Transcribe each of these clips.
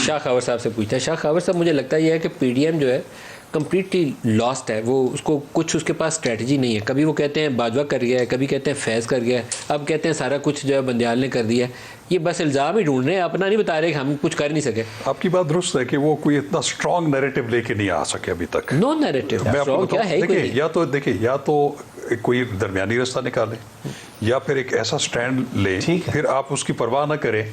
शाह खबर साहब से पूछता है। शाह खबर साहब, मुझे लगता है कि पीडीएम जो है कम्प्लीटली लॉस्ट है, वो उसको कुछ उसके पास स्ट्रेटजी नहीं है। कभी वो कहते हैं बाजवा कर गया है, कभी कहते हैं फैज़ कर गया है, अब कहते हैं सारा कुछ जो है बंदियाल ने कर दिया है। ये बस इल्ज़ाम ही ढूंढ रहे हैं, अपना नहीं बता रहे कि हम कुछ कर नहीं सके। आपकी बात दुरुस्त है कि वो कोई इतना स्ट्रॉन्ग नैरेटिव लेके नहीं आ सके अभी तक। नो नैरेटिव क्या है? देखिए या तो कोई दरमियानी रास्ता निकाले या फिर एक ऐसा स्टैंड ले, फिर आप उसकी परवाह ना करें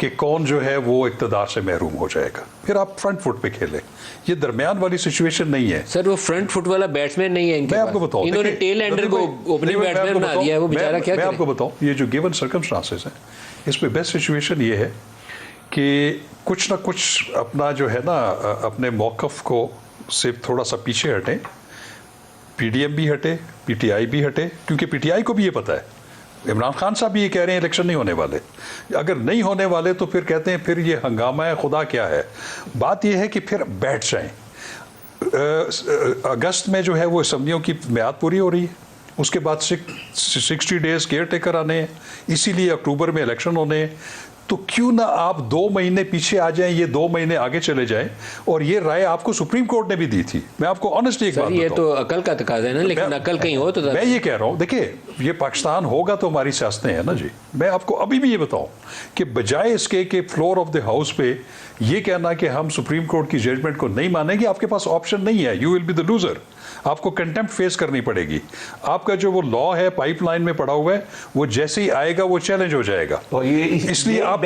कि कौन जो है वो इक़्तिदार से महरूम हो जाएगा, फिर आप फ्रंट फुट पे खेलें। ये दरमियान वाली सिचुएशन नहीं है सर, वो फ्रंट फुट वाला बैट्समैन नहीं है इनके। मैं आपको बताऊं, इन्होंने टेल एंडर को ओपनिंग बैट्समैन बना दिया है, वो बेचारा क्या करे? मैं आपको बताऊं, ये जो गिवन सर्कमस्टांसेस हैं, इसमें बेस्ट सिचुएशन ये है कि कुछ ना कुछ अपना जो है ना अपने मौक़िफ़ को से थोड़ा सा पीछे हटें। पीडीएम भी हटे, पीटीआई भी हटे, क्योंकि पीटीआई को भी ये पता है, इमरान खान साहब भी ये कह रहे हैं इलेक्शन नहीं होने वाले। अगर नहीं होने वाले तो फिर कहते हैं फिर ये हंगामा है, खुदा क्या है। बात ये है कि फिर बैठ जाएं। अगस्त में जो है वो असम्बलियों की म्याद पूरी हो रही है, उसके बाद 60 डेज केयर टेकर आने हैं, इसीलिए अक्टूबर में इलेक्शन होने हैं। तो क्यों ना आप 2 महीने पीछे आ जाएं, ये 2 महीने आगे चले जाएं। और ये राय आपको सुप्रीम कोर्ट ने भी दी थी। मैं आपको ऑनेस्टली एक बात बताऊं, ये तो अकल का तकाजा है ना, लेकिन अकल कहीं हो तो मैं ये कह रहा हूं, देखिए ये पाकिस्तान होगा तो हमारी सियासतें हैं ना जी। मैं आपको अभी भी ये बताऊं कि बजाय इसके कि फ्लोर ऑफ द हाउस पे ये कहना कि हम सुप्रीम कोर्ट की जजमेंट को नहीं मानेंगे, आपके पास ऑप्शन नहीं है, you will be the loser. आपको कंटेम्प्ट फेस करनी पड़ेगी। आपका जो वो लॉ है पाइपलाइन में पड़ा हुआ है, वो जैसे ही आएगा वो चैलेंज हो जाएगा। तो ये इसलिए आप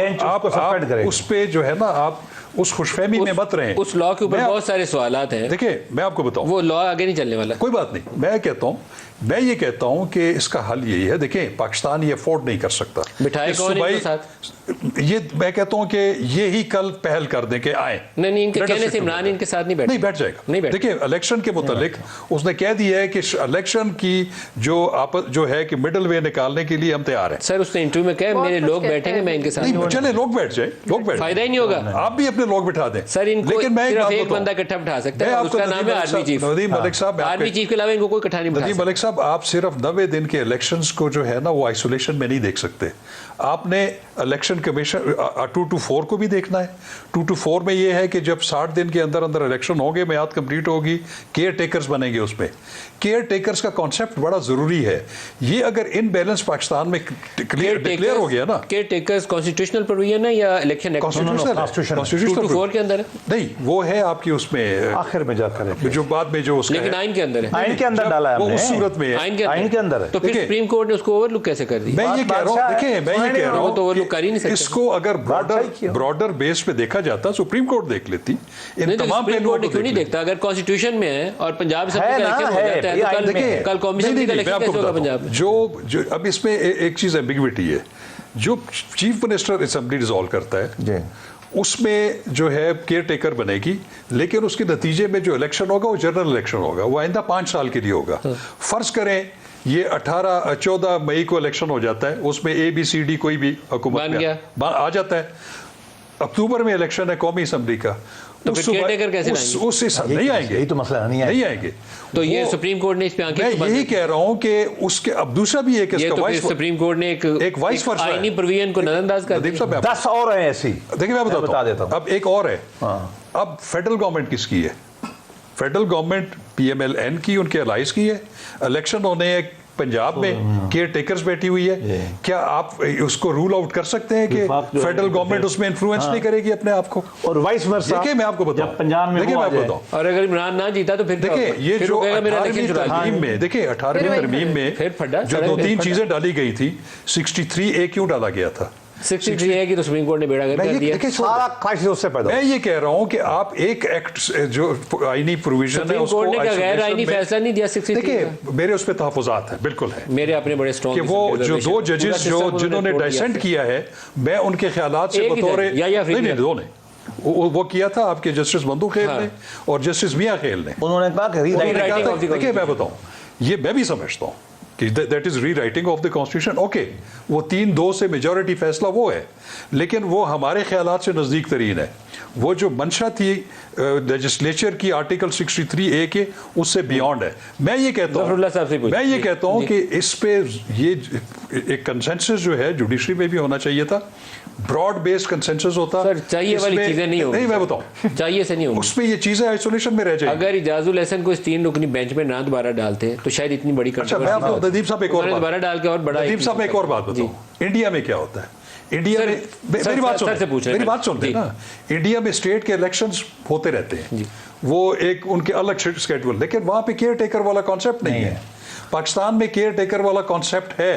उस पे जो है ना, आप उस खुशफहमी में मत रहें। उस लॉ के ऊपर बहुत सारे सवालात हैं। देखिए मैं आपको बताऊं, वो लॉ आगे नहीं चलने वाला। कोई बात नहीं, मैं ये कहता हूं कि इसका हल यही है। देखिए पाकिस्तान ये अफोर्ड नहीं कर सकता। बिठाए कौन इनके साथ? ये मैं कहता हूं कि ये ही कल पहल कर दें कि आए। नहीं, इनके कहने से इमरान इनके साथ नहीं बैठ जाएगा। देखिए इलेक्शन के मुतालिक उसने कह दिया है कि इलेक्शन की जो है कि मिडिल वे निकालने के लिए हम तैयार हैं। सर उसने इंटरव्यू में कहा मेरे लोग बैठेंगे, मैं इनके साथ। चले लोग बैठ जाए, फायदा ही नहीं होगा। आप भी अपने लोग बिठा दें सर। इनको लेकिन मैं एक बंदा इकट्ठा बिठा सकता है, उसका नाम है आर्मी चीफ। नदीम मलिक साहब, आर्मी चीफ के अलावा इनको कोई इकट्ठा नहीं बिठा सकता। नदीम मलिक साहब, आप सिर्फ 90 दिन के इलेक्शंस को जो है ना वो आइसोलेशन में नहीं देख सकते। आपने इलेक्शन कमीशन 224 को भी देखना है। 224 में ये है कि जब 60 दिन के अंदर अंदर इलेक्शन होंगे, म्याद कंप्लीट होगी, केयर टेकर्स बनेंगे। उसमें केयर टेकर्स का कॉन्सेप्ट बड़ा जरूरी है। ये अगर इनबैलेंस पाकिस्तान में डिक्लेयर हो गया ना, केयर टेकर्स कॉन्स्टिट्यूशनल प्रोविजन है या इलेक्शन कॉन्स्टिट्यूशनल 224 के अंदर है? नहीं, वो है आपकी उसमें आखिर में जाकर जो बाद में जो उसका, लेकिन आइन के अंदर है। आइन के अंदर डाला है, वो उस सूरत में आइन के अंदर है। तो फिर सुप्रीम कोर्ट ने उसको ओवरलुक कैसे कर दिया? मैं ये कह रहा हूं, देखिए मैं ये कह रहा हूं तो ओवरलुक कर ही नहीं सकते। इसको अगर ब्रॉडर बेस पे देखा जाता, सुप्रीम कोर्ट देख लेती। इन तमाम पहलुओं को क्यों नहीं देखता? अगर कॉन्स्टिट्यूशन में है और पंजाब से इलेक्शन हो जाता है, कल कमीशन का इलेक्शन कैसे होगा पंजाब में? जो अब इसमें एक चीज एम्बिग्विटी है। जो चीफ मिनिस्टर असेंबली डिसॉल्व करता है उसमें जो है केयर टेकर बनेगी, लेकिन उसके नतीजे में जो इलेक्शन होगा वो जनरल इलेक्शन होगा, वो आइंदा 5 साल के लिए होगा। फर्ज करें ये 14 मई को इलेक्शन हो जाता है, उसमें ABCD कोई भी हुकूमत आ जाता है। अक्टूबर में इलेक्शन है कौमी असेंबली का, तो फिर केयर टेकर कैसे लाएंगे? नहीं आएंगे। यही तो मसला नहीं आएंगे। तो ये सुप्रीम कोर्ट ने इस पे आंखें, मैं यही कह रहा हूं कि उसके अब दूसरा भी एक इसका वाइस, सुप्रीम कोर्ट ने एक वाइस आईनी प्रोविजन को नजरअंदाज कर दिया। 10 और है ऐसी। देखिए मैं बता देता हूं, अब एक और है। अब फेडरल गवर्नमेंट किसकी है? फेडरल गवर्नमेंट PMLN की, उनके अलाइज की है। इलेक्शन होने हैं पंजाब में, केयर टेकर्स बैठी हुई है। क्या आप उसको रूल आउट कर सकते हैं कि फेडरल गवर्नमेंट उसमें इन्फ्लुएंस नहीं करेगी अपने आप को? और वाइस वर्सा। देखिए मैं आपको बताऊं, पंजाब में देखिए मैं आपको बताऊं, और अगर इमरान ना जीता तो फिर देखिए ये जो 18वीं तरमीम में, देखिए 18वीं तरमीम में जो 2-3 चीजें डाली गई थी, 63A क्यों डाला गया था? 63A की तो सुप्रीम कोर्ट ने बेड़ा गर्क कर दिया। सारा क्राइसिस उससे पैदा। मैं ये कह रहा हूं कि आप एक एक्ट जो आईनी प्रोविजन है उसको गैर आईनी फैसला नहीं दिया 63। देखिए मेरे उस पे तहफ़्फ़ुज़ात है, बिल्कुल है मेरे अपने बड़े स्ट्रॉन्ग, कि वो जो 2 जजेस जिन्होंने डाइसेंट किया है, मैं उनके ख्यालात से बतौर नहीं दो ने वो किया था आपके जस्टिस बंदू खेल ने और जस्टिस मियां खेल ने। उन्होंने कहा कि देखिए मैं बताऊं, ये मैं भी समझता हूं कि दैट इज री writing of the constitution. Okay, वो 3-2 से मेजॉरिटी फैसला वो है, लेकिन वो हमारे ख्यालात से नज़दीक तरीन है। वो जो मंशा थी लेजिस्लेचर की आर्टिकल 63A के, उससे बियॉन्ड है। मैं ये कहता जफरुल्लाह साहब से हूँ पूछिए। मैं ये जी, कहता हूँ जी। कि इस पे ये एक कंसेंसस जो है जुडिशरी में भी होना चाहिए था, ब्रॉड बेस्ड कंसेंसस होता। सर चाहिए वाली इसमें- चीजें नहीं होगी। नहीं, मैं बताऊँ, चाहिए से नहीं होगी। उसमें ये चीजें आइसोलेशन में रह जाएगी। अगर इजाजुल हसन को इस 3 रुकनी बेंच में ना दोबारा डालते तो शायद इतनी बड़ी अच्छा, मैं आपको नदीम साहब एक और उन्होंने बात- दोबारा डाल के और बड़ा नदीम साहब एक और बात बताऊं, इंडिया में क्या होता है। इंडिया सर, में सर, मेरी बात सर से सुन, पूछ रहे हैं मेरी बात सुनते जी। हैं ना, इंडिया में स्टेट के इलेक्शंस होते रहते हैं, वो एक उनके अलग शेड्यूल, लेकिन वहां पे केयर टेकर वाला कॉन्सेप्ट नहीं है। पाकिस्तान में केयर टेकर वाला कॉन्सेप्ट है।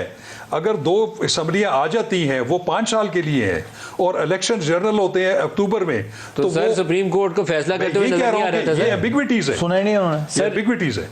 अगर 2 असम्बलियां आ जाती हैं, वो 5 साल के लिए है, और इलेक्शन जनरल होते हैं अक्टूबर में, तो सर वो सुप्रीम कोर्ट को फैसला मैं करते हुए ये कह नजर रहा नहीं आ हूं रहा था कि ये सर। एम्बिग्विटीज है, सुना ही नहीं उन्होंने। एम्बिग्विटीज है।